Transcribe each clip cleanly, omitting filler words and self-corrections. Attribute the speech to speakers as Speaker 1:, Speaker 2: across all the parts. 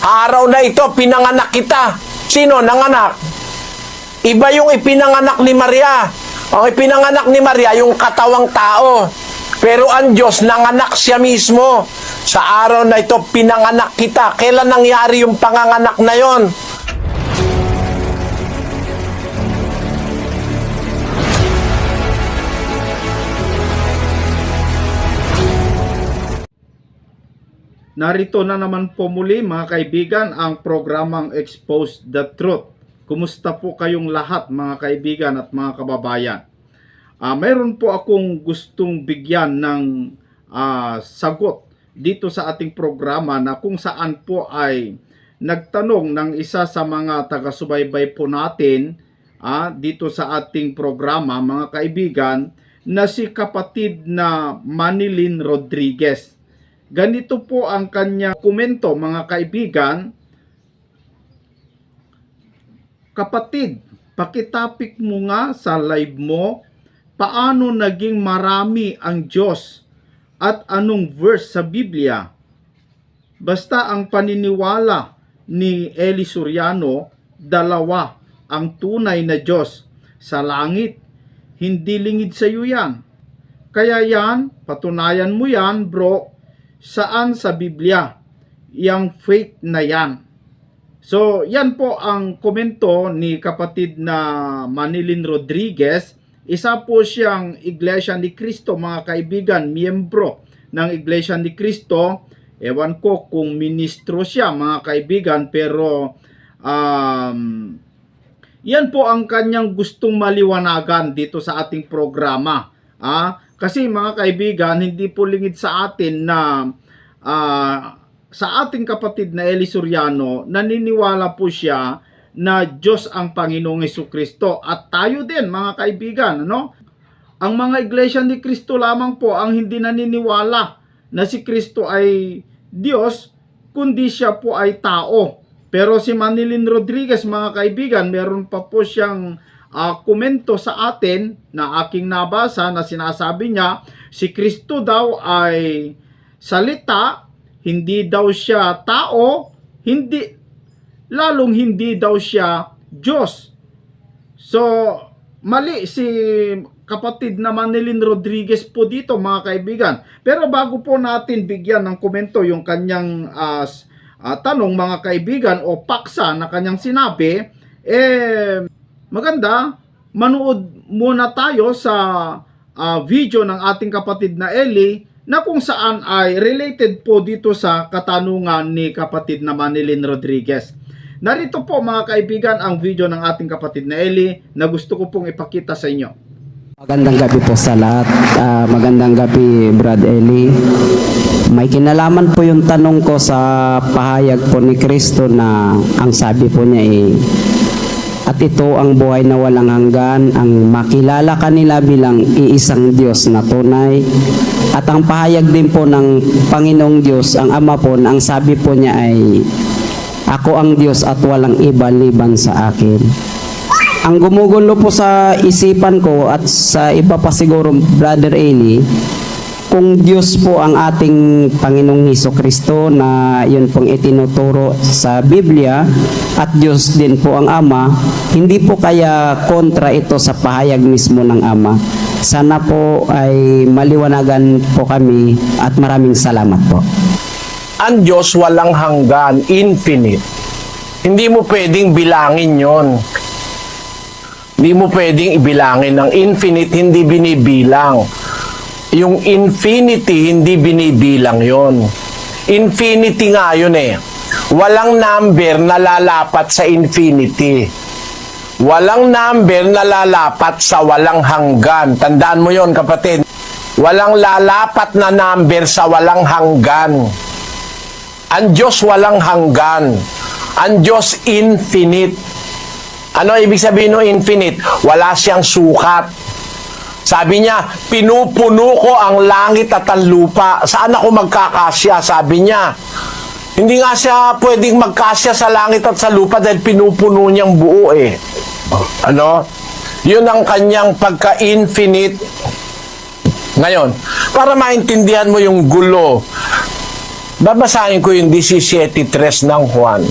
Speaker 1: Araw na ito, pinanganak kita. Sino nanganak? Iba yung ipinanganak ni Maria. Ang ipinanganak ni Maria, yung katawang tao. Pero ang Diyos, nanganak siya mismo. Sa araw na ito, pinanganak kita. Kailan nangyari yung panganganak na yon?
Speaker 2: Narito na naman po muli mga kaibigan ang programang Expose the Truth. Kumusta po kayong lahat mga kaibigan at mga kababayan? Mayroon po akong gustong bigyan ng sagot dito sa ating programa na kung saan po ay nagtanong ng isa sa mga taga-subaybay po natin dito sa ating programa mga kaibigan na si kapatid na Manilyn Rodriguez. Ganito po ang kanyang komento mga kaibigan. Kapatid, pakitapik mo nga sa live mo paano naging marami ang Diyos at anong verse sa Biblia. Basta ang paniniwala ni Eli Soriano, dalawa ang tunay na Diyos sa langit. Hindi lingid sa iyo yan. Kaya yan, patunayan mo yan bro. Saan sa Biblia yung faith na yan? So, yan po ang komento ni kapatid na Manilyn Rodriguez. Isa po siyang Iglesia ni Cristo, mga kaibigan, miyembro ng Iglesia ni Cristo. Ewan ko kung ministro siya, mga kaibigan, pero yan po ang kanyang gustong maliwanagan dito sa ating programa. Kasi mga kaibigan, hindi po lingid sa atin na sa ating kapatid na Eli Soriano, naniniwala po siya na Diyos ang Panginoong Jesucristo. At tayo din mga kaibigan, ano? Ang mga Iglesia ni Cristo lamang po ang hindi naniniwala na si Cristo ay Diyos, kundi siya po ay tao. Pero si Manilyn Rodriguez mga kaibigan, meron pa po siyang komento sa atin na aking nabasa na sinasabi niya, si Kristo daw ay salita, hindi daw siya tao, lalong hindi daw siya Diyos. So, mali si kapatid na Manilyn Rodriguez po dito mga kaibigan. Pero bago po natin bigyan ng komento yung kanyang tanong mga kaibigan o paksa na kanyang sinabi, maganda, manood muna tayo sa video ng ating kapatid na Eli na kung saan ay related po dito sa katanungan ni kapatid na Manilyn Rodriguez. Narito po mga kaibigan ang video ng ating kapatid na Eli na gusto ko pong ipakita sa inyo.
Speaker 3: Magandang gabi po sa lahat. Magandang gabi Brad Eli. May kinalaman po yung tanong ko sa pahayag po ni Kristo na ang sabi po niya at ito ang buhay na walang hanggan, ang makilala kanila bilang iisang Diyos na tunay. At ang pahayag din po ng Panginoong Diyos, ang Ama po, na ang sabi po niya ay, ako ang Diyos at walang iba liban sa akin. Ang gumugulo po sa isipan ko at sa iba pa siguro, Brother Eli, kung Diyos po ang ating Panginoong Jesucristo na yun pong itinuturo sa Biblia at Diyos din po ang Ama, hindi po kaya kontra ito sa pahayag mismo ng Ama. Sana po ay maliwanagan po kami at maraming salamat po.
Speaker 1: Ang Diyos walang hanggan, infinite. Hindi mo pwedeng bilangin yon. Hindi mo pwedeng ibilangin. Ang infinite hindi binibilang. Yung infinity, hindi binibilang yon. Infinity nga yun eh. Walang number na lalapat sa infinity. Walang number na lalapat sa walang hanggan. Tandaan mo yon kapatid. Walang lalapat na number sa walang hanggan. Ang Diyos walang hanggan. Ang Diyos infinite. Ano ibig sabihin ng infinite? Wala siyang sukat. Sabi niya, pinupuno ko ang langit at ang lupa. Saan ako magkakasya? Sabi niya. Hindi nga siya pwedeng magkasya sa langit at sa lupa dahil pinupuno niyang buo eh. Ano? Yun ang kanyang pagka-infinite. Ngayon, para maintindihan mo yung gulo Babasahin ko yung 17:3 ng Juan.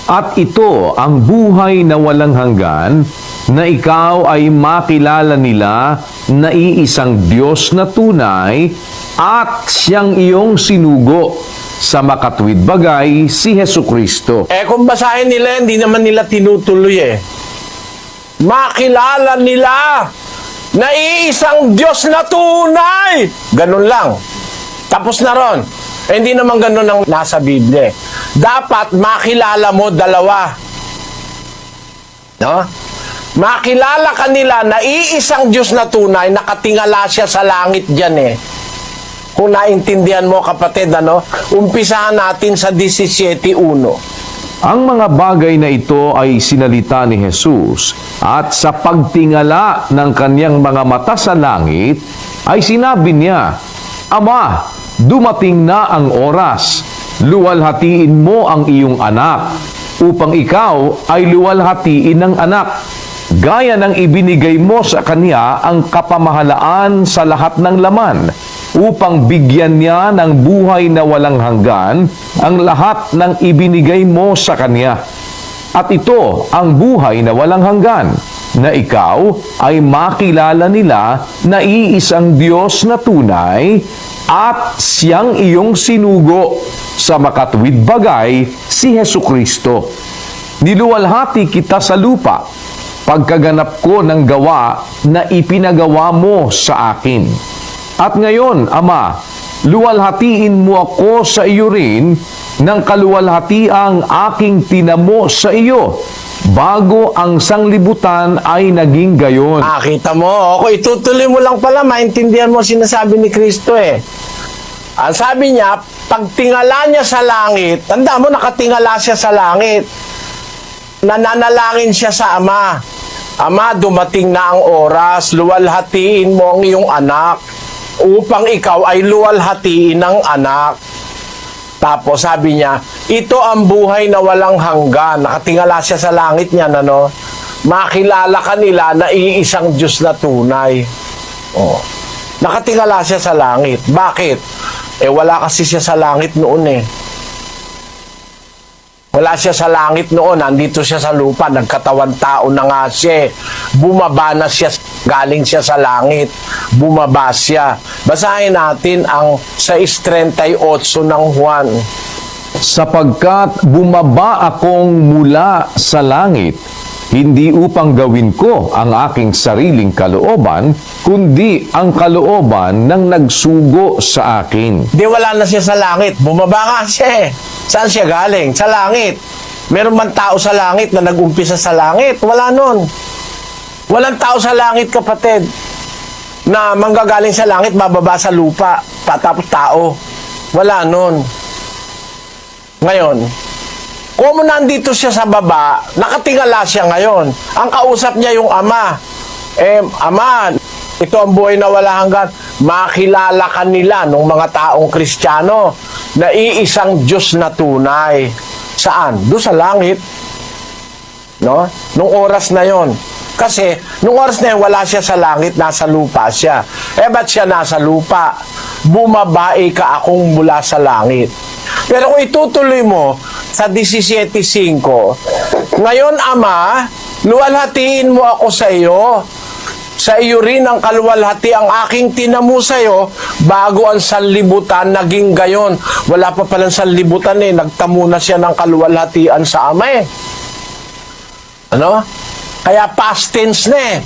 Speaker 4: At ito ang buhay na walang hanggan, na ikaw ay makilala nila na iisang Diyos na tunay at siyang iyong sinugo sa makatwid bagay, si Hesukristo.
Speaker 1: Kung basahin nila, hindi naman nila tinutuloy Makilala nila na iisang Diyos na tunay. Ganun lang. Tapos na ron. Hindi naman ganun ang nasa Biblia. Dapat makilala mo dalawa. No? Makilala ka nila na iisang Diyos na tunay, nakatingala siya sa langit dyan Kung naintindihan mo, kapatid, umpisahan natin sa 17:1.
Speaker 4: Ang mga bagay na ito ay sinalita ni Jesus at sa pagtingala ng kanyang mga mata sa langit ay sinabi niya, Ama, dumating na ang oras. Luwalhatiin mo ang iyong anak upang ikaw ay luwalhatiin ng anak. Gaya ng ibinigay mo sa kanya ang kapamahalaan sa lahat ng laman upang bigyan niya ng buhay na walang hanggan ang lahat ng ibinigay mo sa kanya. At ito ang buhay na walang hanggan, na ikaw ay makilala nila na iisang Diyos na tunay at siyang iyong sinugo sa makatwid bagay, si Hesukristo. Niluwalhati kita sa lupa pagkaganap ko ng gawa na ipinagawa mo sa akin. At ngayon, Ama, luwalhatiin mo ako sa iyo rin ng kaluwalhatiang aking tinamo sa iyo bago ang sanglibutan ay naging gayon.
Speaker 1: Kita mo, ako itutuloy mo lang pala, maintindihan mo sinasabi ni Kristo Ang sabi niya, pagtingala niya sa langit, tanda mo, nakatingala siya sa langit. Nananalangin siya sa Ama. Ama, dumating na ang oras, luwalhatiin mo ang iyong anak upang ikaw ay luwalhatiin ng anak. Tapos sabi niya, ito ang buhay na walang hanggan. Nakatingala siya sa langit niya, makilala ka nila na iisang Diyos na tunay. Nakatingala siya sa langit. Bakit? Wala kasi siya sa langit noon Wala siya sa langit noon, nandito siya sa lupa, nagkatawan tao na nga siya. Bumaba na siya, galing siya sa langit, bumaba siya. Basahin natin ang 6:38 ng Juan.
Speaker 4: Sapagkat bumaba akong mula sa langit, hindi upang gawin ko ang aking sariling kalooban, kundi ang kalooban ng nagsugo sa akin.
Speaker 1: Di wala na siya sa langit, bumaba nga siya Saan siya galing? Sa langit. Meron man tao sa langit na nag-umpisa sa langit? Wala nun. Walang tao sa langit, kapatid, na manggagaling sa langit, bababa sa lupa, tapos tao. Wala nun. Ngayon, kung nandito siya sa baba, nakatingala siya ngayon. Ang kausap niya yung Ama. Ama, ito ang buhay na wala hanggan. Makilala ka nila ng mga taong Kristiyano na iisang Diyos na tunay. Saan? Doon sa langit. No? Nung oras na yon. Kasi, nung oras na yun, wala siya sa langit, nasa lupa siya. Ba't siya nasa lupa? Bumabae ka akong mula sa langit. Pero kung itutuloy mo sa 17:5, ngayon, Ama, luwalhatiin mo ako sa iyo. Sa iyo rin ang kaluwalhati ang aking tinamo sa iyo bago ang sanlibutan naging gayon. Wala pa palang sanlibutan nagtamo na siya ng kaluwalhatian sa Ama Kaya past tense na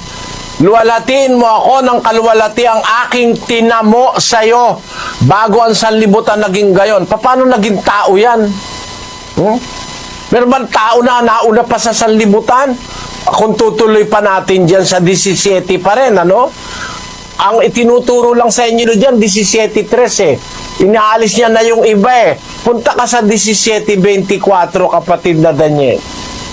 Speaker 1: Luwalhatiin mo ako ng kaluwalhati ang aking tinamo sa iyo bago ang sanlibutan naging gayon. Paano naging tao yan? Meron bang tao na nauna pa sa sanlibutan? Kung tutuloy pa natin dyan sa 17 pa rin, Ang itinuturo lang sa inyo dyan, 17:3 Inaalis niya na yung iba Punta ka sa 17:24, kapatid na Daniel.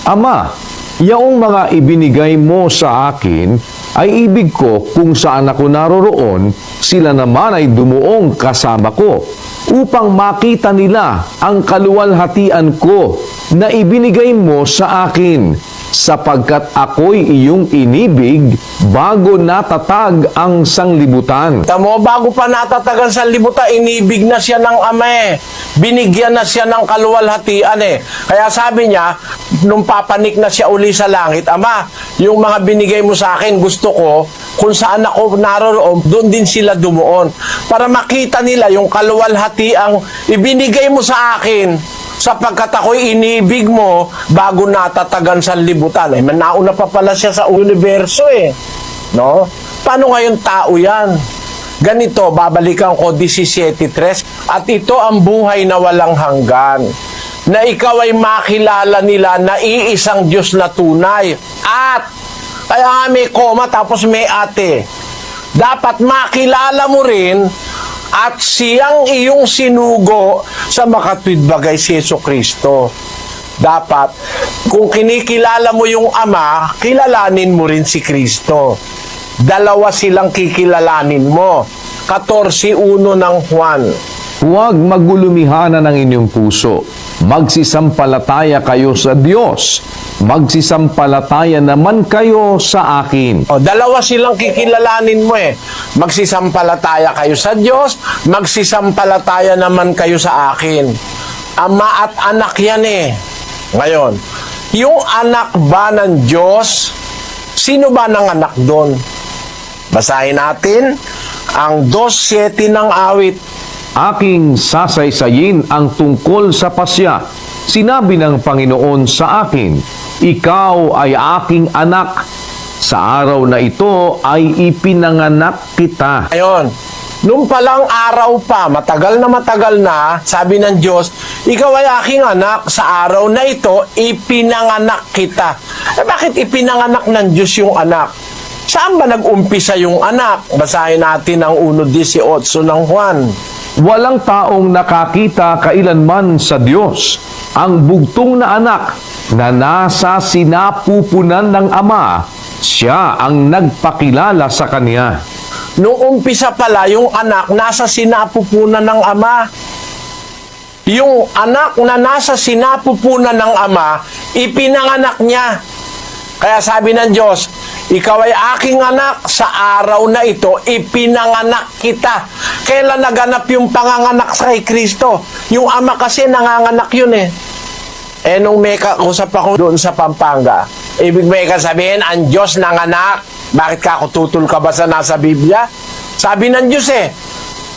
Speaker 4: Ama, yaong mga ibinigay mo sa akin ay ibig ko kung saan ako naroroon, sila naman ay dumuong kasama ko, upang makita nila ang kaluwalhatian ko na ibinigay mo sa akin, sapagkat ako'y iyong inibig bago natatag ang sanglibutan.
Speaker 1: Tamo, bago pa natatagan sa libutan, inibig na siya ng Ama eh. Binigyan na siya ng kaluwalhatian eh. Kaya sabi niya, nung papanik na siya uli sa langit, Ama, yung mga binigay mo sa akin, gusto ko, kung saan ako naroon, doon din sila dumuon. Para makita nila yung kaluwalhatiang ibinigay mo sa akin, sapagkat ako'y inibig mo bago natatagan sa libutan. Eh, nauna pa pala siya sa universo eh. No? Paano ngayon tao yan? Ganito, babalikan ko 17:3, at ito ang buhay na walang hanggan, na ikaw ay makilala nila na iisang Diyos na tunay. At, kaya nga may koma tapos may ate. Dapat makilala mo rin at siyang iyong sinugo sa makatwid bagay si Jesucristo. Dapat, kung kinikilala mo yung Ama, kilalanin mo rin si Kristo. Dalawa silang kikilalanin mo. 14:1 ng Juan.
Speaker 4: Huwag magulumihanan ng inyong puso. Magsisampalataya kayo sa Diyos. Magsisampalataya naman kayo sa akin.
Speaker 1: O, dalawa silang kikilalanin mo eh. Magsisampalataya kayo sa Diyos, magsisampalataya naman kayo sa akin. Ama at anak yan eh. Ngayon, yung anak ba ng Diyos, sino ba ng anak doon? Basahin natin ang 2:7 ng awit.
Speaker 4: Aking sasaysayin ang tungkol sa pasya. Sinabi ng Panginoon sa akin, ikaw ay aking anak. Sa araw na ito ay ipinanganak kita.
Speaker 1: Ngayon, nung palang araw pa, matagal na, sabi ng Diyos, ikaw ay aking anak, sa araw na ito, ipinanganak kita. Eh, bakit ipinanganak ng Diyos yung anak? Saan ba nag-umpisa yung anak? Basahin natin ang 1:18 ng Juan.
Speaker 4: Walang taong nakakita kailanman sa Diyos. Ang bugtong na anak na nasa sinapupunan ng Ama, siya ang nagpakilala sa Kanya.
Speaker 1: Noong umpisa pala, yung anak nasa sinapupunan ng Ama. Yung anak na nasa sinapupunan ng Ama, ipinanganak niya. Kaya sabi ng Diyos, ikaw ay aking anak, sa araw na ito, ipinanganak kita. Kailan naganap yung panganganak sa kay Kristo? Yung Ama kasi nanganganak yun eh. Eh nung may kausap ako doon sa Pampanga, ibig may sabihin, ang Diyos nanganak. Bakit ka ako tutol ka ba sa nasa Biblia? Sabi ng Diyos eh,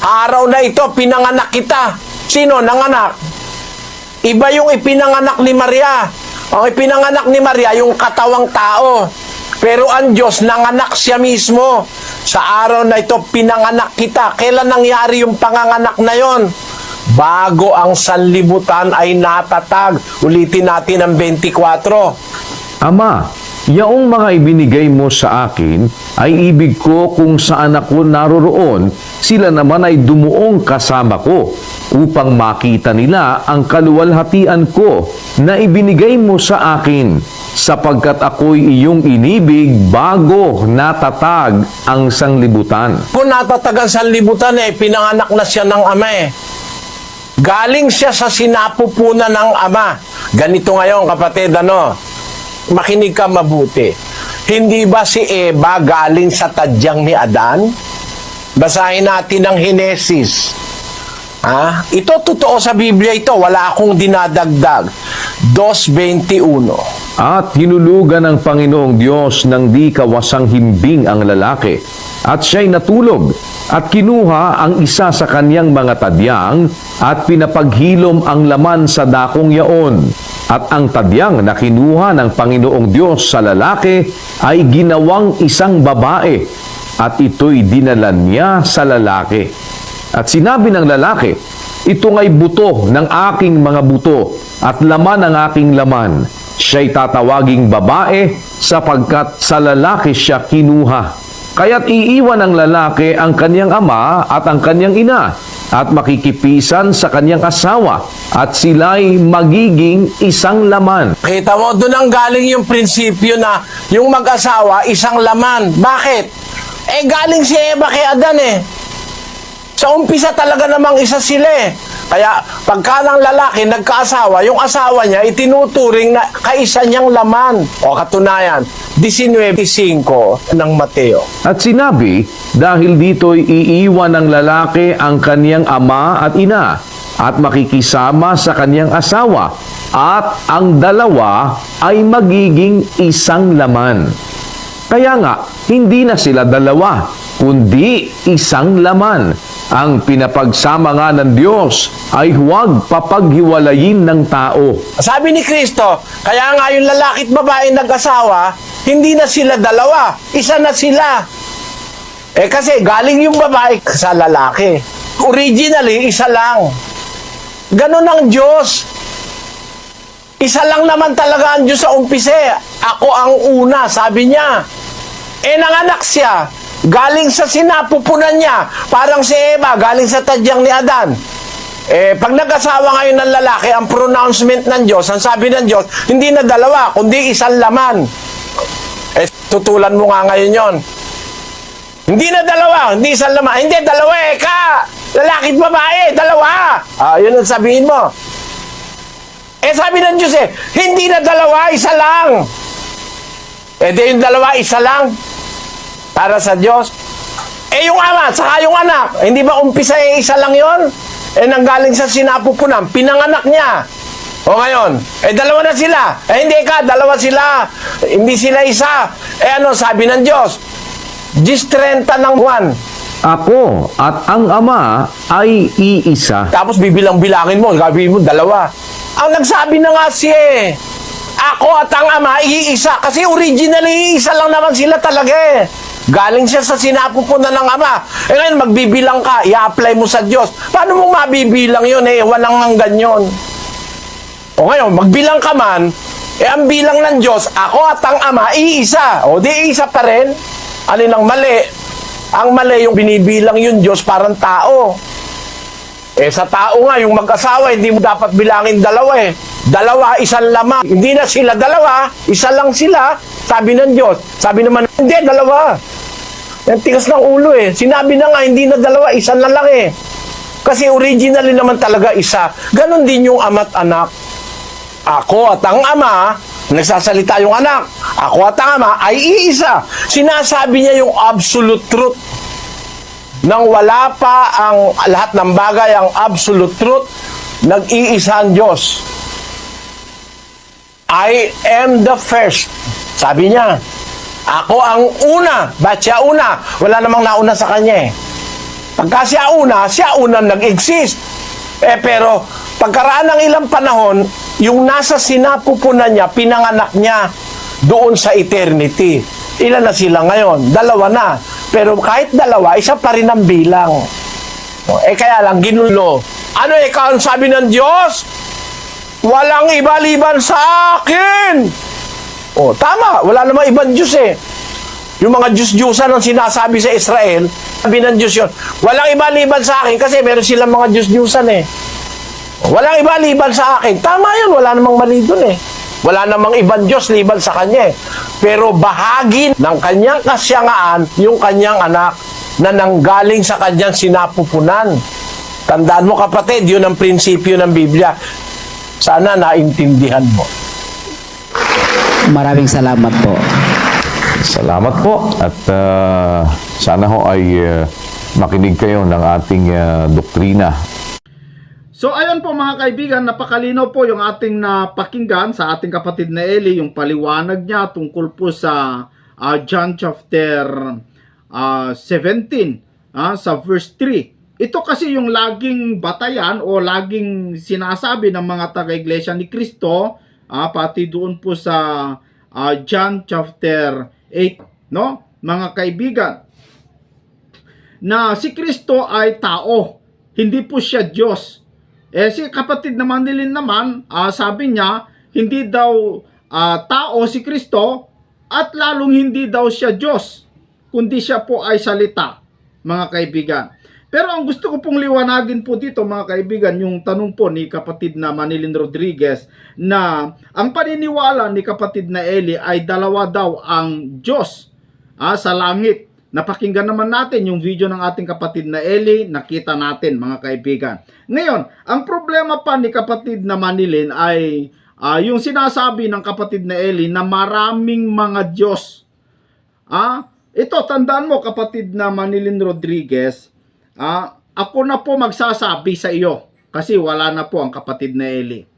Speaker 1: araw na ito, pinanganak kita. Sino nanganak? Iba yung ipinanganak ni Maria. Ang ipinanganak ni Maria, yung katawang tao. Pero ang Diyos, nanganak siya mismo. Sa araw na ito, pinanganak kita. Kailan nangyari yung panganganak na yon? Bago ang sanlibutan ay natatag. Ulitin natin ang 24.
Speaker 4: Ama, yaong mga ibinigay mo sa akin ay ibig ko kung saan ako naroroon, sila naman ay dumuong kasama ko upang makita nila ang kaluwalhatian ko na ibinigay mo sa akin, sapagkat ako'y iyong inibig bago natatag ang sanglibutan.
Speaker 1: Kung natatag ang sanlibutan eh, pinanganak na siya ng Ama eh. Galing siya sa sinapupunan ng Ama. Ganito ngayon kapatid, makinig ka mabuti. Hindi ba si Eva galing sa tadyang ni Adan? Basahin natin ang Henesis. Ito totoo sa Biblia ito, wala akong dinadagdag. 2:21.
Speaker 4: At hinulugan ng Panginoong Diyos ng di kawasang himbing ang lalaki, at siya'y natulog, at kinuha ang isa sa kanyang mga tadyang, at pinapaghilom ang laman sa dakong yaon. At ang tadyang na kinuha ng Panginoong Diyos sa lalaki ay ginawang isang babae, at ito'y dinala niya sa lalaki. At sinabi ng lalaki, ito nga'y buto ng aking mga buto at laman ng aking laman. Siya'y tatawaging babae sapagkat sa lalaki siya kinuha. Kaya't iiwan ng lalaki ang kanyang ama at ang kanyang ina at makikipisan sa kanyang asawa at sila'y magiging isang laman.
Speaker 1: Kita mo, doon ang galing yung prinsipyo na yung mag-asawa, isang laman. Bakit? Galing si Eva kay Adan eh. Sa umpisa talaga namang isa sila eh. Kaya pagka ng lalaki nagkaasawa, yung asawa niya itinuturing na kaisa niyang laman. O katunayan, 19:5 ng Mateo.
Speaker 4: At sinabi, dahil dito'y iiwan ng lalaki ang kaniyang ama at ina at makikisama sa kaniyang asawa at ang dalawa ay magiging isang laman. Kaya nga, hindi na sila dalawa, kundi isang laman. Ang pinapagsama nga ng Diyos ay huwag papaghiwalayin ng tao.
Speaker 1: Sabi ni Kristo, kaya nga yung lalaki at babae nag-asawa, hindi na sila dalawa, isa na sila. Kasi galing yung babae sa lalaki. Originally, isa lang. Ganon ang Diyos. Isa lang naman talaga ang Diyos sa umpise. Ako ang una, sabi niya. Nanganak siya. Galing sa sinapupunan niya. Parang si Eva, galing sa tadyang ni Adan. Pag nag-asawa ngayon ng lalaki, ang pronouncement ng Diyos, ang sabi ng Diyos, hindi na dalawa, kundi isang laman. Tutulan mo nga ngayon yon. Hindi na dalawa, hindi isang laman. Hindi, dalawa lalaki at babae, dalawa. Yun ang sabihin mo. Sabi ng Diyos hindi na dalawa, isa lang. Di yung dalawa, isa lang. Para sa Diyos. Yung ama, saka yung anak, hindi ba umpisa isa lang yon? Nanggaling sa sinapupunan, pinanganak niya. O ngayon, dalawa na sila. Hindi dalawa sila. Hindi sila isa. Ano sabi ng Diyos? 10:30 ng buwan.
Speaker 4: Ako at ang ama ay iisa.
Speaker 1: Tapos bibilang-bilangin mo, sabihin mo, dalawa. Ang nagsabi na nga siya ako at ang ama, iisa. Kasi originally, isa lang naman sila talaga Galing siya sa sinapupunan ng ama. Ngayon, magbibilang ka, i-apply mo sa Diyos. Paano mo mabibilang yun Walang hanggan yun. O ngayon, magbilang ka man, ang bilang ng Diyos, ako at ang ama, iisa. O di isa pa rin. Alin ang mali? Ang mali yung binibilang yung Diyos parang tao. Sa tao nga, yung mag-asawa, hindi mo dapat bilangin dalawa Dalawa, isang laman. Hindi na sila dalawa, isa lang sila. Sabi ng Diyos. Sabi naman, hindi, dalawa. Ang tigas ng ulo Sinabi na nga, hindi na dalawa, isa na lang Kasi originally naman talaga isa. Ganon din yung ama't anak. Ako at ang ama, nagsasalita yung anak. Ako at ang ama ay iisa. Sinasabi niya yung absolute truth. Nang wala pa ang lahat ng bagay, ang absolute truth, nag-iisa ang Diyos. I am the first. Sabi niya, ako ang una. Ba't siya una? Wala namang nauna sa kanya Pagka siya una nag-exist. Pero pagkaraan ng ilang panahon, yung nasa sinapupunan niya, pinanganak niya doon sa eternity. Ilan na sila ngayon? Dalawa na. Pero kahit dalawa, isa pa rin ang bilang. Kaya lang, ginulo. Ano ang sabi ng Diyos? Walang iba liban sa akin. Tama. Wala namang ibang Diyos Yung mga Diyos-Diyusan ang sinasabi sa Israel, sabi ng Diyos yun, walang iba liban sa akin kasi meron silang mga Diyos-Diyusan Walang iba liban sa akin. Tama yun. Wala namang mali dun Wala namang ibang Diyos liban sa kanya Pero bahagi ng kanyang kasyangaan yung kanyang anak na nanggaling sa kanyang sinapupunan. Tandaan mo kapatid, yun ang prinsipyo ng Biblia. Sana naintindihan mo.
Speaker 3: Maraming salamat po.
Speaker 4: Salamat po at sana ho ay makinig kayo ng ating doktrina.
Speaker 2: So ayun po mga kaibigan, napakalinaw po yung ating napakinggan sa ating kapatid na Eli, yung paliwanag niya tungkol po sa John chapter 17 sa verse 3. Ito kasi yung laging batayan o laging sinasabi ng mga taga-iglesia ni Kristo, pati doon po sa John chapter 8, no? Mga kaibigan, na si Kristo ay tao, hindi po siya Diyos. Si kapatid na Manilin naman, sabi niya, hindi daw tao si Kristo at lalong hindi daw siya Diyos, kundi siya po ay salita, mga kaibigan. Pero ang gusto ko pong liwanagin po dito mga kaibigan, yung tanong po ni kapatid na Manilin Rodriguez na ang paniniwala ni kapatid na Eli ay dalawa daw ang Diyos sa langit. Napakinggan naman natin yung video ng ating kapatid na Eli, nakita natin mga kaibigan. Ngayon, ang problema pa ni kapatid na Manilin ay yung sinasabi ng kapatid na Eli na maraming mga Diyos. Ito, tandaan mo kapatid na Manilin Rodriguez, ako na po magsasabi sa iyo kasi wala na po ang kapatid na Eli.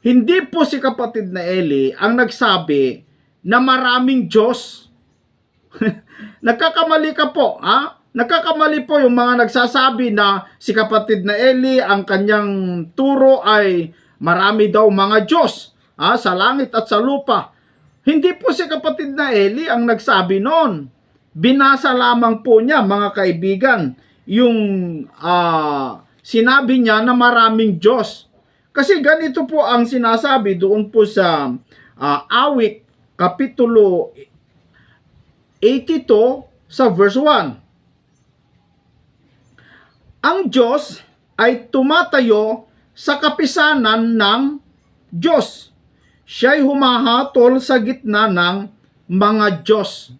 Speaker 2: Hindi po si kapatid na Eli ang nagsabi na maraming Diyos. Nagkakamali ka po, Nagkakamali po yung mga nagsasabi na si kapatid na Eli, ang kanyang turo ay marami daw mga Diyos, sa langit at sa lupa. Hindi po si kapatid na Eli ang nagsabi noon. Binasa lamang po niya, mga kaibigan, yung sinabi niya na maraming Diyos. Kasi ganito po ang sinasabi doon po sa Awit, Kapitulo 82 sa verse 1. Ang Diyos ay tumatayo sa kapisanan ng Diyos. Siya'y humahatol sa gitna ng mga Diyos.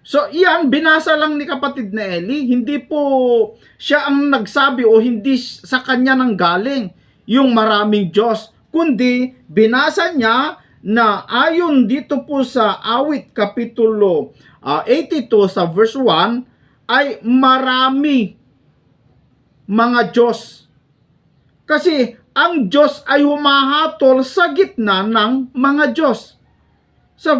Speaker 2: So, iyan, binasa lang ni kapatid na Eli. Hindi po siya ang nagsabi o hindi sa kanya nang galing yung maraming Diyos. Kundi, binasa niya na ayon dito po sa Awit, Kapitulo 82 sa verse 1, ay marami mga Diyos. Kasi, ang Diyos ay humahatol sa gitna ng mga Diyos. Sa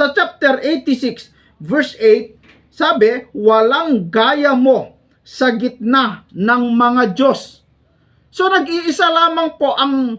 Speaker 2: chapter 86, verse 8, sabi, walang gaya mo sa gitna ng mga Diyos. So, nag-iisa lamang po ang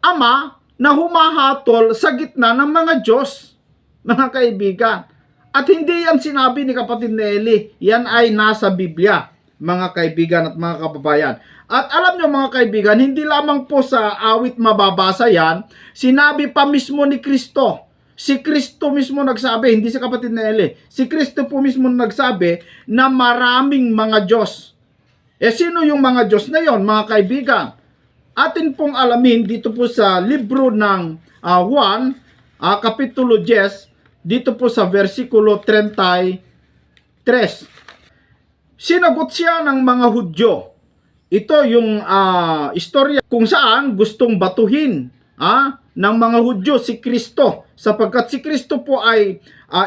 Speaker 2: Ama na humahatol sa gitna ng mga Diyos, mga kaibigan. At hindi yan sinabi ni kapatid na Eli. Yan ay nasa Biblia, mga kaibigan at mga kababayan. At alam nyo mga kaibigan, hindi lamang po sa awit mababasa yan, sinabi pa mismo ni Kristo. Si Kristo mismo nagsabi, hindi si kapatid na Eli. Si Kristo po mismo nagsabi na maraming mga Diyos. Sino yung mga Diyos na yon, mga kaibigan? Atin pong alamin dito po sa libro ng Juan, Kapitulo 10, dito po sa versikulo 33. Sinagot siya ng mga Hudyo. Ito yung istorya kung saan gustong batuhin ng mga Hudyo si Kristo, sapagkat si Kristo po ay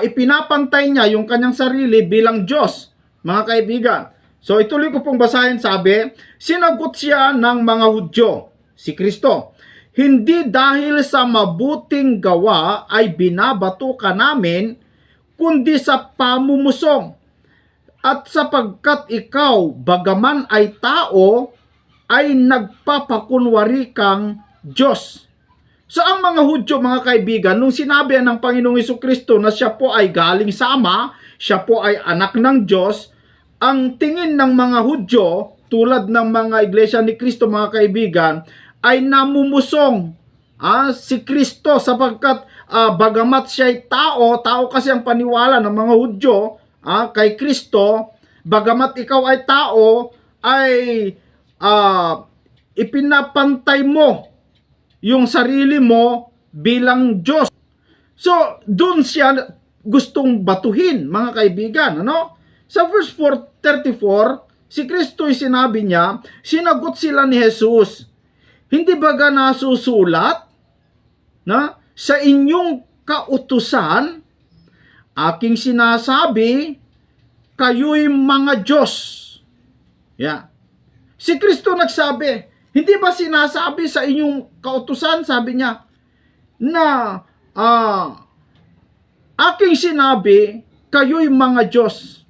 Speaker 2: ipinapantay niya yung kanyang sarili bilang Diyos, mga kaibigan. So ituloy ko pong basahin, sabi, sinagot siya ng mga Hudyo, si Kristo, hindi dahil sa mabuting gawa ay binabato ka namin, kundi sa pamumusong. At sapagkat ikaw, bagaman ay tao, ay nagpapakunwari kang Diyos. So ang mga Hudyo, mga kaibigan, nung sinabi ng Panginoong Jesucristo na siya po ay galing sa Ama, siya po ay anak ng Diyos, ang tingin ng mga Hudyo, tulad ng mga iglesia ni Kristo, mga kaibigan, ay namumusong si Kristo, sapagkat bagamat siya ay tao kasi ang paniwala ng mga Hudyo kay Kristo, bagamat ikaw ay tao, ay ipinapantay mo yung sarili mo bilang Diyos. So, dun siya gustong batuhin, mga kaibigan, Sa verse 34, si Kristo ay sinabi niya, sinagot sila ni Jesus, hindi ba nasusulat na sa inyong kautusan, aking sinasabi, kayo'y mga Diyos. Si Kristo nagsabi, hindi ba sinasabi sa inyong kautusan, sabi niya, na aking sinabi, kayo'y mga Diyos.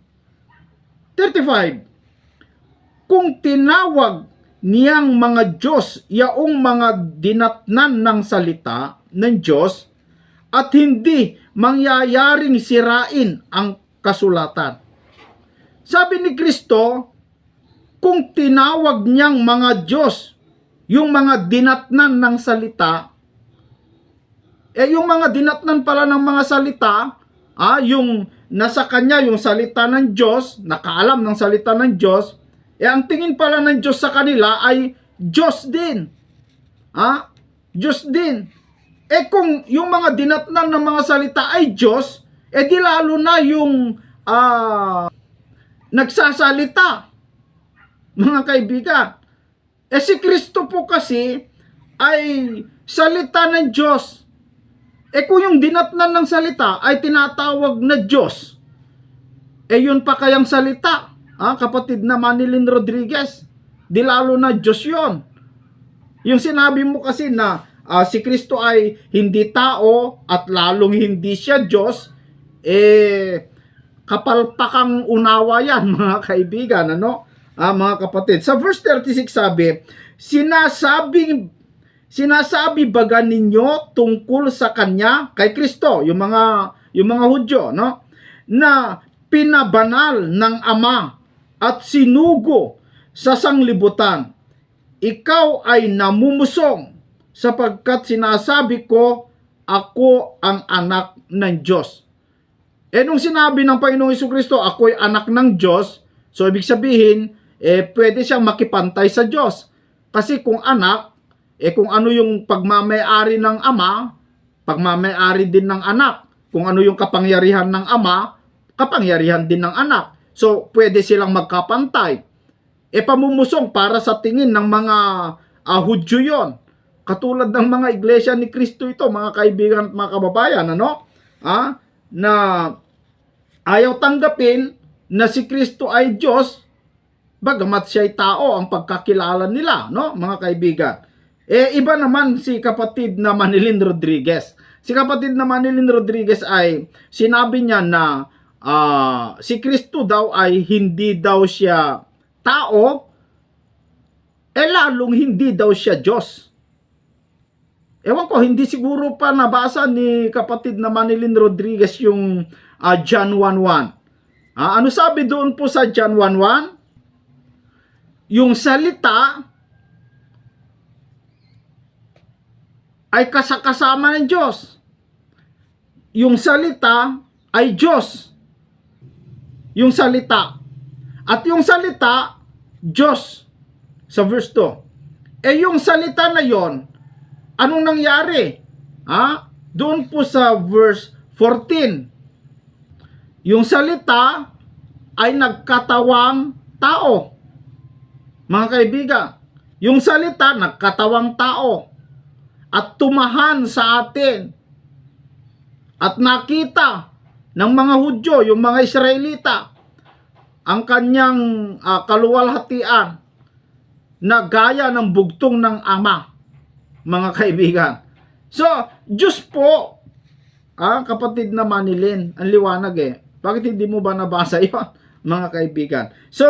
Speaker 2: 35. Kung tinawag niyang mga Diyos yaong mga dinatnan ng salita ng Diyos at hindi mangyayaring sirain ang kasulatan. Sabi ni Kristo, kung tinawag niyang mga Diyos yung mga dinatnan ng salita, yung mga dinatnan pala ng mga salita, yung nasa kanya yung salita ng Diyos, nakaalam ng salita ng Diyos, ang tingin pala ng Diyos sa kanila ay Diyos din. Diyos din. Kung yung mga dinatnan ng mga salita ay Diyos, di lalo na yung nagsasalita, mga kaibigan. Si Kristo po kasi ay salita ng Diyos. Kung yung dinatnan ng salita ay tinatawag na Diyos, yun pa kayang salita, kapatid na Manilyn Rodriguez, di lalo na Diyos yun. Yung sinabi mo kasi na si Kristo ay hindi tao at lalong hindi siya Diyos, kapalpakang unawa yan, mga kaibigan, mga kapatid. Sa verse 36 sabi, Sinasabi baga ninyo tungkol sa kanya, kay Kristo, yung mga Hudyo, na pinabanal ng Ama at sinugo sa sanglibutan. Ikaw ay namumusong sapagkat sinasabi ko, ako ang anak ng Diyos. Nung sinabi ng Panginoong Jesucristo, ako ay anak ng Diyos, so ibig sabihin, pwede siyang makipantay sa Diyos. Kasi kung anak, kung ano yung pagmamayari ng Ama, pagmamayari din ng anak. Kung ano yung kapangyarihan ng Ama, kapangyarihan din ng anak. So, pwede silang magkapantay. Pamumusong para sa tingin ng mga Hudyo yon. Katulad ng mga iglesia ni Kristo ito, mga kaibigan at mga kababayan, na ayaw tanggapin na si Kristo ay Diyos, bagamat siya'y tao ang pagkakilala nila, mga kaibigan. Iba naman si kapatid na Manilyn Rodriguez. Si kapatid na Manilyn Rodriguez ay sinabi niya na si Kristo daw ay hindi daw siya tao, lalong hindi daw siya Diyos. Ewan ko, hindi siguro pa nabasa ni kapatid na Manilyn Rodriguez yung John 1:1. Ano sabi doon po sa John 1:1? Yung salita ay kasama ng Diyos. Yung salita ay Diyos. Yung salita. At yung salita, Diyos. Sa verse 2. Yung salita na yon, anong nangyari? Doon po sa verse 14. Yung salita ay nagkatawang tao. Mga kaibigan, yung salita nagkatawang tao at tumahan sa atin at nakita ng mga Hudyo, yung mga Israelita, ang kanyang kaluwalhatian na gaya ng bugtong ng Ama, mga kaibigan. So, Diyos po, kapatid na Manilyn, ang liwanag Bakit hindi mo ba nabasa yun, mga kaibigan? So,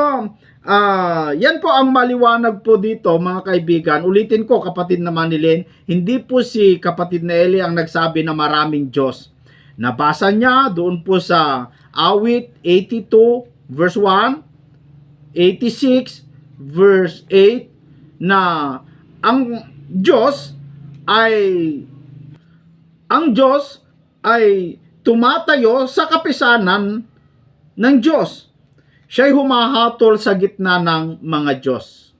Speaker 2: yan po ang maliwanag po dito, mga kaibigan. Ulitin ko, kapatid na Manilyn, hindi po si kapatid na Eli ang nagsabi na maraming Diyos. Nabasa niya doon po sa Awit 82 verse 1, 86 verse 8, na ang Diyos ay tumatayo sa kapisanan ng Diyos. Siya'y humahatol sa gitna ng mga Diyos.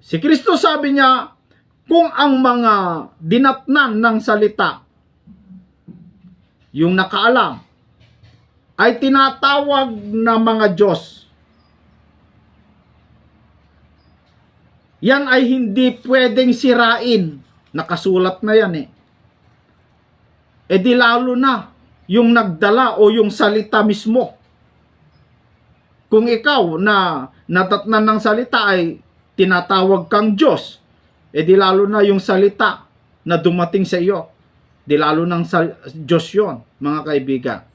Speaker 2: Si Kristo sabi niya, kung ang mga dinatnan ng salita, yung nakaalam, ay tinatawag na mga Diyos, yan ay hindi pwedeng sirain. Nakasulat na yan di lalo na yung nagdala o yung salita mismo. Kung ikaw na natatnan ng salita ay tinatawag kang Diyos, di lalo na yung salita na dumating sa iyo, di lalo ng Diyos yon, mga kaibigan.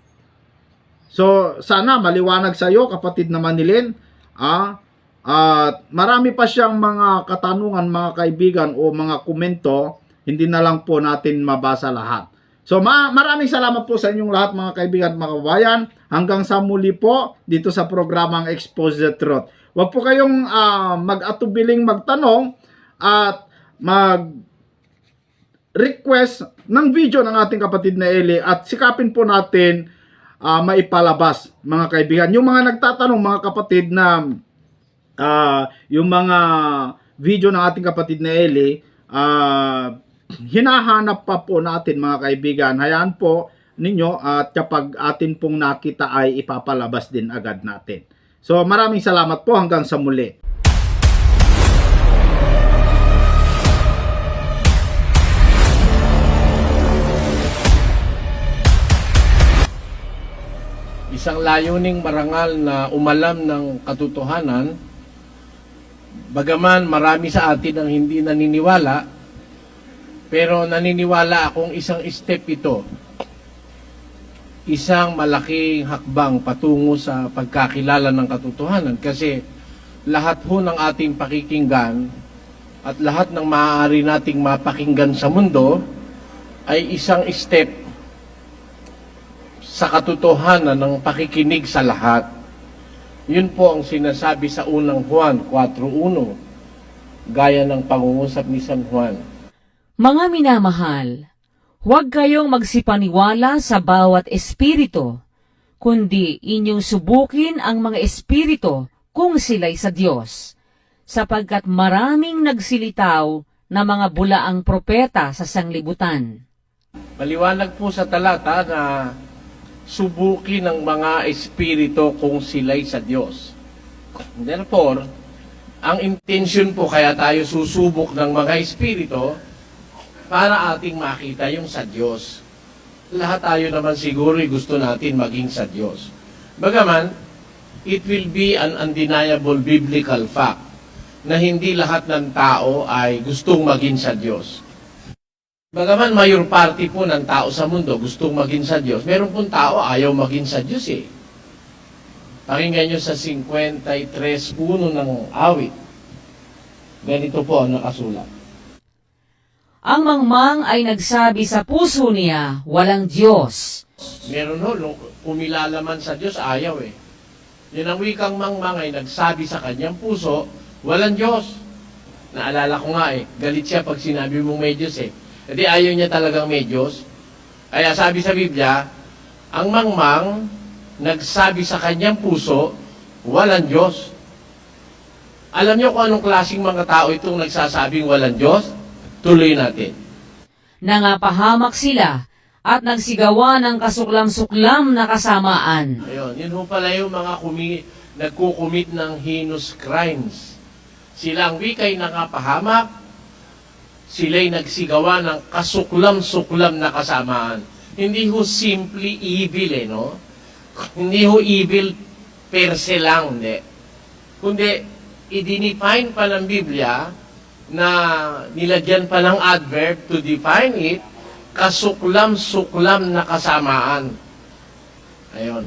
Speaker 2: So, sana maliwanag sa iyo, kapatid na Manilyn, at marami pa siyang mga katanungan, mga kaibigan, o mga komento, hindi na lang po natin mabasa lahat. So, maraming salamat po sa inyong lahat, mga kaibigan at mga kababayan. Hanggang sa muli po dito sa programang Expose the Truth. Huwag po kayong mag-atubiling magtanong at mag-request ng video ng ating kapatid na Eli at sikapin po natin maipalabas, mga kaibigan. Yung mga nagtatanong, mga kapatid, na yung mga video ng ating kapatid na Eli, hinahanap pa po natin, mga kaibigan. Hayaan po, ninyo at kapag atin pong nakita ay ipapalabas din agad natin. So maraming salamat po, hanggang sa muli.
Speaker 1: Isang layuning marangal na umalam ng katotohanan, bagaman marami sa atin ang hindi naniniwala, pero naniniwala akong isang step ito, isang malaking hakbang patungo sa pagkakilala ng katotohanan, kasi lahat ho ng ating pakikinggan at lahat ng maaari nating mapakinggan sa mundo ay isang step sa katotohanan ng pakikinig sa lahat. Yun po ang sinasabi sa unang Juan 4:1, gaya ng pangungusap ni San Juan.
Speaker 5: Mga minamahal, huwag kayong magsipaniwala sa bawat espiritu, kundi inyong subukin ang mga espiritu kung sila'y sa Diyos, sapagkat maraming nagsilitaw na mga bulaang propeta sa sanglibutan.
Speaker 1: Maliwanag po sa talata na subukin ng mga espiritu kung sila'y sa Diyos. Therefore, ang intention po kaya tayo susubok ng mga espiritu para ating makita yung sa Diyos. Lahat tayo naman siguro gusto natin maging sa Diyos. Bagaman, it will be an undeniable biblical fact na hindi lahat ng tao ay gustong maging sa Diyos. Bagaman mayor party po ng tao sa mundo gustong maging sa Diyos, meron pong tao ayaw maging sa Diyos eh. Pakinggan nyo sa 53:1 ng awit. Ganito po ang nakasulat.
Speaker 5: Ang mangmang ay nagsabi sa puso niya, walang Diyos.
Speaker 1: Meron ho, nung kumilala man sa Diyos, ayaw eh. Yan ang wikang mangmang ay nagsabi sa kanyang puso, walang Diyos. Naalala ko nga eh, galit siya pag sinabi mong may Diyos eh. Hindi ayaw niya talagang may Diyos. Kaya sabi sa Biblia, ang mangmang nagsabi sa kanyang puso, walang Diyos. Alam niyo kung anong klaseng mga tao itong nagsasabing walang Diyos? Tuloy natin.
Speaker 5: Nangapahamak sila at nagsigawa ng kasuklam-suklam na kasamaan.
Speaker 1: Ayun, yun ho pala yung mga nagkukumit ng heinous crimes. Silang wika'y nangapahamak, sila'y nagsigawa ng kasuklam-suklam na kasamaan. Hindi ho simply evil no? Hindi ho evil per se lang, hindi. Kundi, i-define pa ng Biblia na nilagyan pa ng adverb to define it, kasuklam-suklam na kasamaan. Ayun.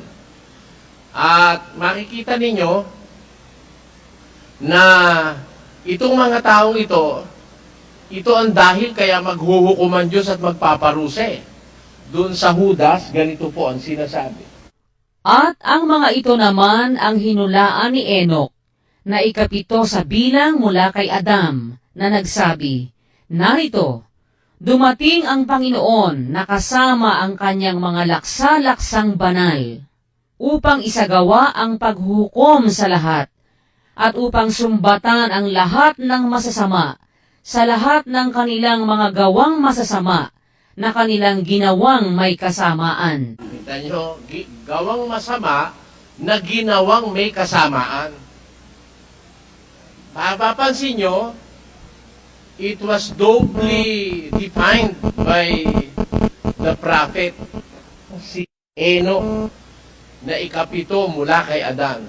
Speaker 1: At makikita ninyo na itong mga taong ito ang dahil kaya maghuhukuman Diyos at magpaparuse. Doon sa Judas, ganito po ang sinasabi.
Speaker 5: At ang mga ito naman ang hinulaan ni Enoch, na ikapito sa bilang mula kay Adam, na nagsabi, narito, dumating ang Panginoon na kasama ang kanyang mga laksa-laksang banal, upang isagawa ang paghukom sa lahat, at upang sumbatan ang lahat ng masasama, sa lahat ng kanilang mga gawang masasama na kanilang ginawang may kasamaan.
Speaker 1: Kita nyo, gawang masama na ginawang may kasamaan. Papapansin nyo, it was doubly defined by the prophet, si Enoch, na ikapito mula kay Adan.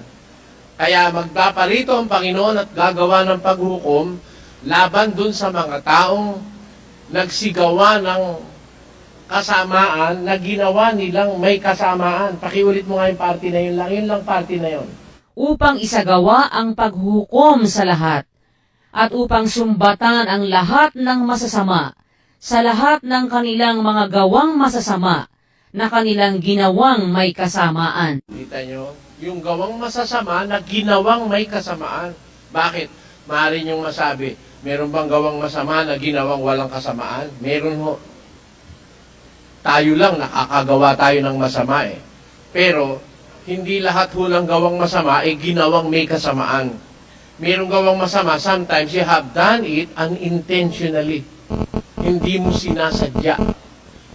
Speaker 1: Kaya magpaparito ang Panginoon at gagawa ng paghukom laban dun sa mga taong nagsigawa ng kasamaan na ginawa nilang may kasamaan. Pakiulit mo nga yung party na yun lang. Yun lang party na yun.
Speaker 5: Upang isagawa ang paghukom sa lahat, at upang sumbatan ang lahat ng masasama, sa lahat ng kanilang mga gawang masasama, na kanilang ginawang may kasamaan.
Speaker 1: Kita nyo? Yung gawang masasama na ginawang may kasamaan. Bakit? Maaari niyong masabi, meron bang gawang masama na ginawang walang kasamaan? Meron ho. Tayo lang, nakakagawa tayo ng masama eh. Pero, hindi lahat ho lang gawang masama ay ginawang may kasamaan. Merong gawang masama, sometimes you have done it unintentionally. Hindi mo sinasadya.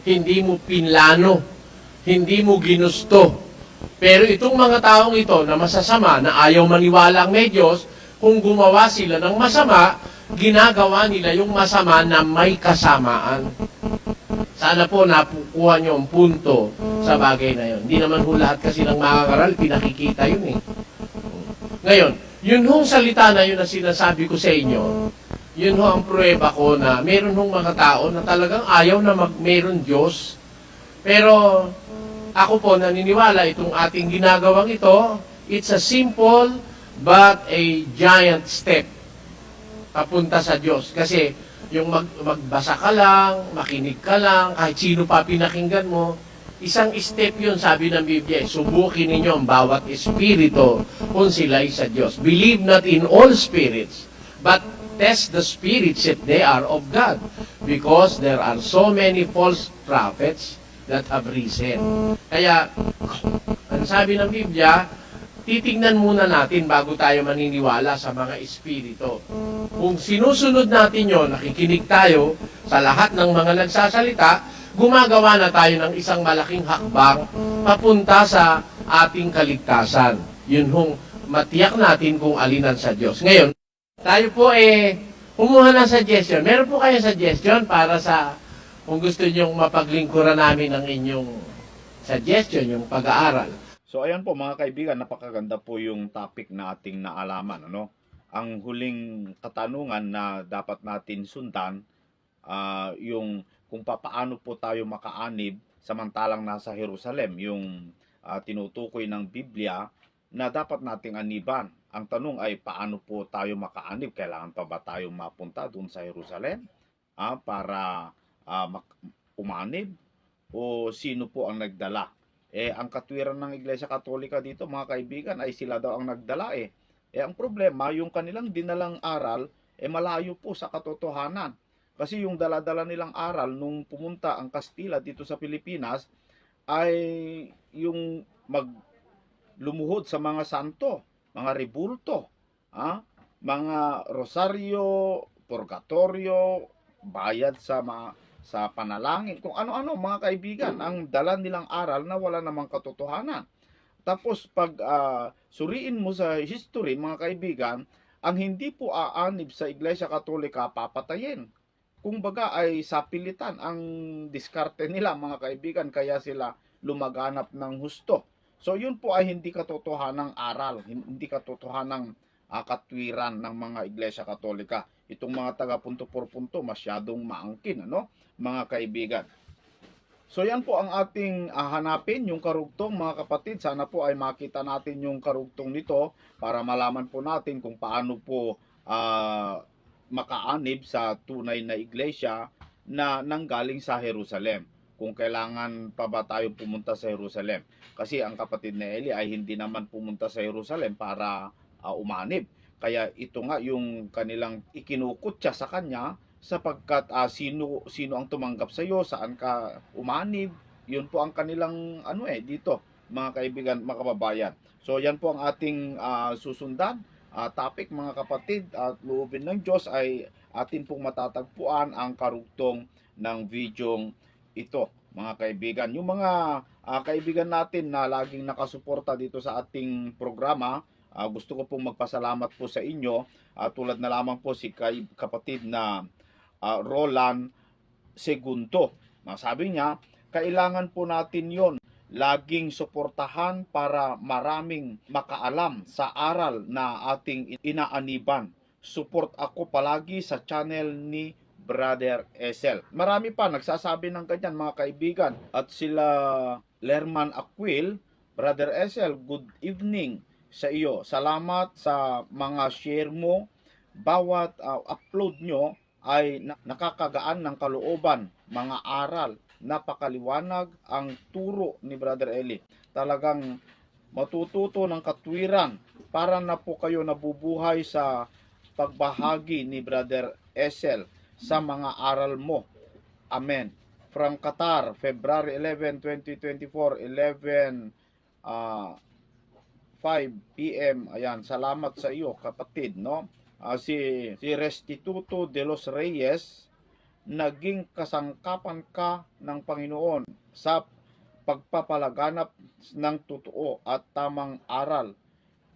Speaker 1: Hindi mo pinlano. hindi mo ginusto. Pero itong mga taong ito na masasama, na ayaw maniwala ang may Diyos, kung gumawa sila ng masama, ginagawa nila yung masama na may kasamaan. Sana po napukuha nyo ang punto sa bagay na yun. Hindi naman ho lahat kasi ng makakaral, pinakikita yun eh. Ngayon, yun hong salita na yun na sinasabi ko sa inyo, yun ho ang pruweba ko na meron hong mga tao na talagang ayaw na meron Diyos. Pero ako po naniniwala itong ating ginagawang ito, it's a simple but a giant step papunta sa Diyos. Kasi yung magbasa ka lang, makinig ka lang, kahit sino pa pinakinggan mo, isang step yun, sabi ng Biblia. Subukin ninyo ang bawat espiritu kung sila'y sa Diyos. Believe not in all spirits, but test the spirits if they are of God. Because there are so many false prophets that have risen. Kaya, ang sabi ng Biblia, titingnan muna natin bago tayo maniniwala sa mga espiritu. Kung sinusunod natin yon, nakikinig tayo sa lahat ng mga nagsasalita, gumagawa na tayo ng isang malaking hakbang papunta sa ating kaligtasan. Yun hong matiyak natin kung alinan sa Diyos. Ngayon, tayo po kumuha ng suggestion. Meron po kayong suggestion para sa, kung gusto nyong mapaglingkuran namin ng inyong suggestion, yung pag-aaral.
Speaker 2: So ayan po mga kaibigan, napakaganda po yung topic na ating naalaman. Ang huling katanungan na dapat natin sundan, yung kung paano po tayo makaanib samantalang nasa Jerusalem, yung tinutukoy ng Biblia na dapat nating aniban. Ang tanong ay paano po tayo makaanib? Kailangan pa ba tayo mapunta doon sa Jerusalem para umanib? O sino po ang nagdala? Ang katwiran ng Iglesia Katolika dito, mga kaibigan, ay sila daw ang nagdala ang problema, yung kanilang dinalang aral, malayo po sa katotohanan. Kasi yung dala-dala nilang aral nung pumunta ang Kastila dito sa Pilipinas, ay yung lumuhod sa mga santo, mga rebulto, mga rosaryo, purgatorio, bayad sa panalangin, kung ano-ano mga kaibigan, ang dala nilang aral na wala namang katotohanan. Tapos pag suriin mo sa history mga kaibigan, ang hindi po aanib sa Iglesia Katolika papatayin. Kumbaga ay sapilitan ang diskarte nila mga kaibigan, kaya sila lumaganap ng husto. So yun po ay hindi katotohanang aral, hindi katotohanang katwiran ng mga Iglesia Katolika. Itong mga taga punto por punto masyadong maangkin, mga kaibigan. So yan po ang ating hanapin, yung karugtong mga kapatid. Sana po ay makita natin yung karugtong nito para malaman po natin kung paano po makaanib sa tunay na iglesia na nanggaling sa Jerusalem. Kung kailangan pa ba tayo pumunta sa Jerusalem. Kasi ang kapatid na Eli ay hindi naman pumunta sa Jerusalem para umanib. Kaya ito nga yung kanilang ikinukutya sa kanya, sapagkat sino ang tumanggap sa iyo, saan ka umanib, yun po ang kanilang dito mga kaibigan, mga kababayan. So yan po ang ating susundan topic mga kapatid, at loobin ng Diyos ay atin pong matatagpuan ang karugtong ng videong ito mga kaibigan. Yung mga kaibigan natin na laging nakasuporta dito sa ating programa, gusto ko pong magpasalamat po sa inyo, tulad na lamang po si kapatid na Roland Segundo. Sabi niya, kailangan po natin yon, laging suportahan para maraming makaalam sa aral na ating inaaniban. Support ako palagi sa channel ni Brother Esel. Marami pa nagsasabi ng ganyan mga kaibigan. At sila Lerman Aquil, Brother Esel, good evening sa iyo. Salamat sa mga share mo. Bawat upload nyo ay nakakagaan ng kalooban, mga aral, napakaliwanag ang turo ni Brother Eli. Talagang matututo ng katwiran para na po kayo nabubuhay sa pagbahagi ni Brother Esel sa mga aral mo. Amen. From Qatar, February 11, 2024, 5 p.m. Ayan, salamat sa iyo kapatid, si Restituto de los Reyes, naging kasangkapan ka ng Panginoon sa pagpapalaganap ng totoo at tamang aral.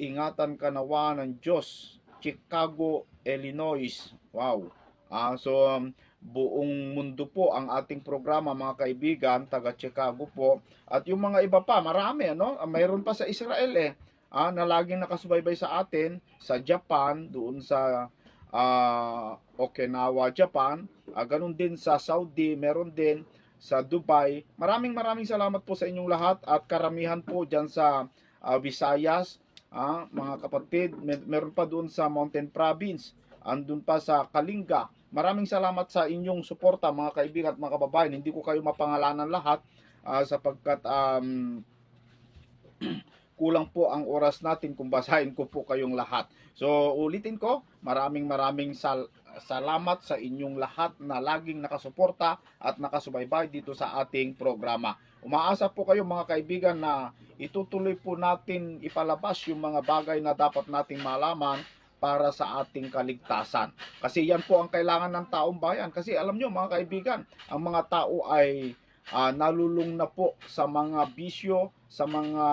Speaker 2: Ingatan ka nawa ng Diyos. Chicago, Illinois. Wow. Buong mundo po ang ating programa, mga kaibigan, taga Chicago po. At yung mga iba pa, marami, ano? Mayroon pa sa Israel na laging nakasubaybay sa atin, sa Japan, doon sa Okinawa, Japan. Ganun din sa Saudi, meron din sa Dubai. Maraming salamat po sa inyong lahat at karamihan po dyan sa Visayas, mga kapatid. Meron pa doon sa Mountain Province, andun pa sa Kalinga. Maraming salamat sa inyong suporta, mga kaibigan at mga kababayan. Hindi ko kayo mapangalanan lahat sapagkat kulang po ang oras natin kung basahin ko po kayong lahat. So ulitin ko, maraming salamat sa inyong lahat na laging nakasuporta at nakasubaybay dito sa ating programa. Umaasa po kayo, mga kaibigan, na itutuloy po natin ipalabas yung mga bagay na dapat nating malaman para sa ating kaligtasan. Kasi yan po ang kailangan ng taong bayan. Kasi alam nyo, mga kaibigan, ang mga tao ay nalulung na po sa mga bisyo, sa mga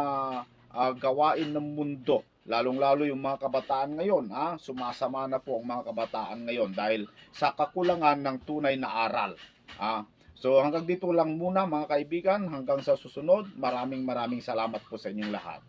Speaker 2: gawain ng mundo. Lalong-lalo yung mga kabataan ngayon. Sumasama na po ang mga kabataan ngayon dahil sa kakulangan ng tunay na aral. So hanggang dito lang muna, mga kaibigan. Hanggang sa susunod, maraming salamat po sa inyong lahat.